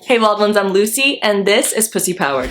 Hey loved ones, I'm Lucy, and this is Pussy Powered.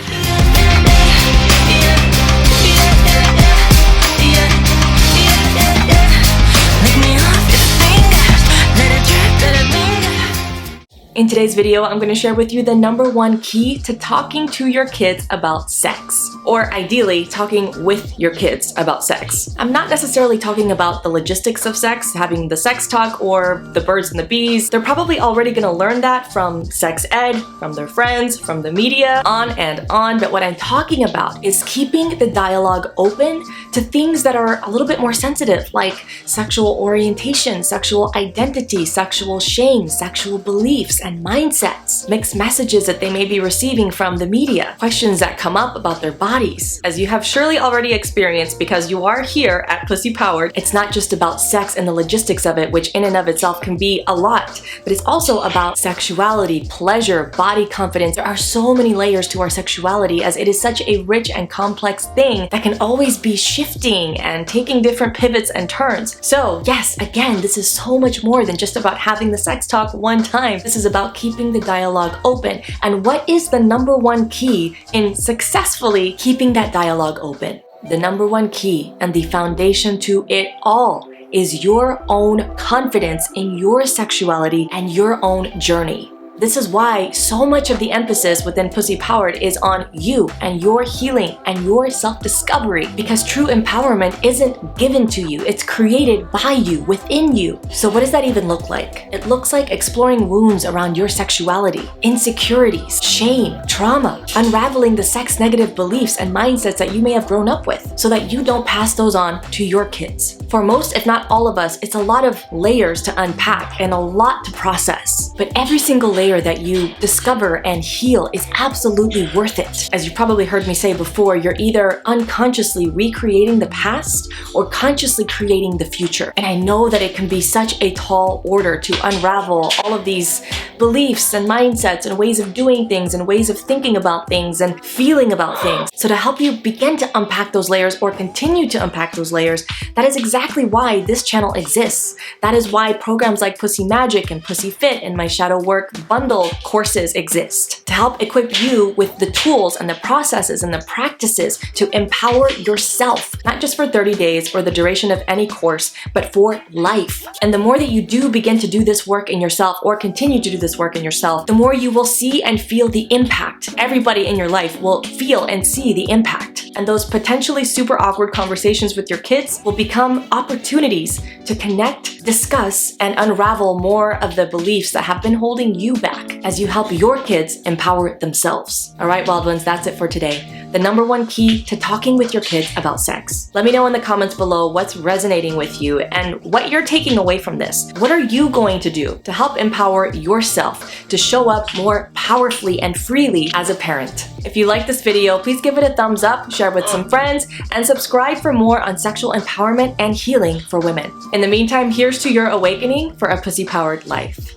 In today's video, I'm going to share with you the #1 key to talking to your kids about sex. Or ideally, talking with your kids about sex. I'm not necessarily talking about the logistics of sex, having the sex talk, or the birds and the bees. They're probably already going to learn that from sex ed, from their friends, from the media, on and on. But what I'm talking about is keeping the dialogue open to things that are a little bit more sensitive, like sexual orientation, sexual identity, sexual shame, sexual beliefs, and mindsets, mixed messages that they may be receiving from the media, questions that come up about their bodies. As you have surely already experienced because you are here at Pussy Powered, it's not just about sex and the logistics of it, which in and of itself can be a lot, but it's also about sexuality, pleasure, body confidence. There are so many layers to our sexuality as it is such a rich and complex thing that can always be shifting and taking different pivots and turns. So yes, again, this is so much more than just about having the sex talk one time. This is about keeping the dialogue open. And what is the #1 key in successfully keeping that dialogue open? The #1 key and the foundation to it all is your own confidence in your sexuality and your own journey. This is why so much of the emphasis within Pussy Powered is on you and your healing and your self-discovery, because true empowerment isn't given to you, it's created by you, within you. So what does that even look like? It looks like exploring wounds around your sexuality, insecurities, shame, trauma, unraveling the sex-negative beliefs and mindsets that you may have grown up with so that you don't pass those on to your kids. For most, if not all of us, it's a lot of layers to unpack and a lot to process. But every single layer that you discover and heal is absolutely worth it. As you probably heard me say before, you're either unconsciously recreating the past or consciously creating the future. And I know that it can be such a tall order to unravel all of these beliefs and mindsets and ways of doing things and ways of thinking about things and feeling about things. So to help you begin to unpack those layers or continue to unpack those layers, that is exactly why this channel exists. That is why programs like Pussy Magic and PvssyFit and my Shadow Work bundle courses exist, to help equip you with the tools and the processes and the practices to empower yourself, not just for 30 days or the duration of any course, but for life. And the more that you do begin to do this work in yourself or continue to do this work in yourself, the more you will see and feel the impact. Everybody in your life will feel and see the impact. And those potentially super awkward conversations with your kids will become opportunities to connect, discuss, and unravel more of the beliefs that have been holding you back as you help your kids empower themselves. All right, wild ones, that's it for today. The #1 key to talking with your kids about sex. Let me know in the comments below what's resonating with you and what you're taking away from this. What are you going to do to help empower yourself to show up more powerfully and freely as a parent? If you like this video, please give it a thumbs up, share it with some friends, and subscribe for more on sexual empowerment and healing for women. In the meantime, here's to your awakening for a pussy-powered life.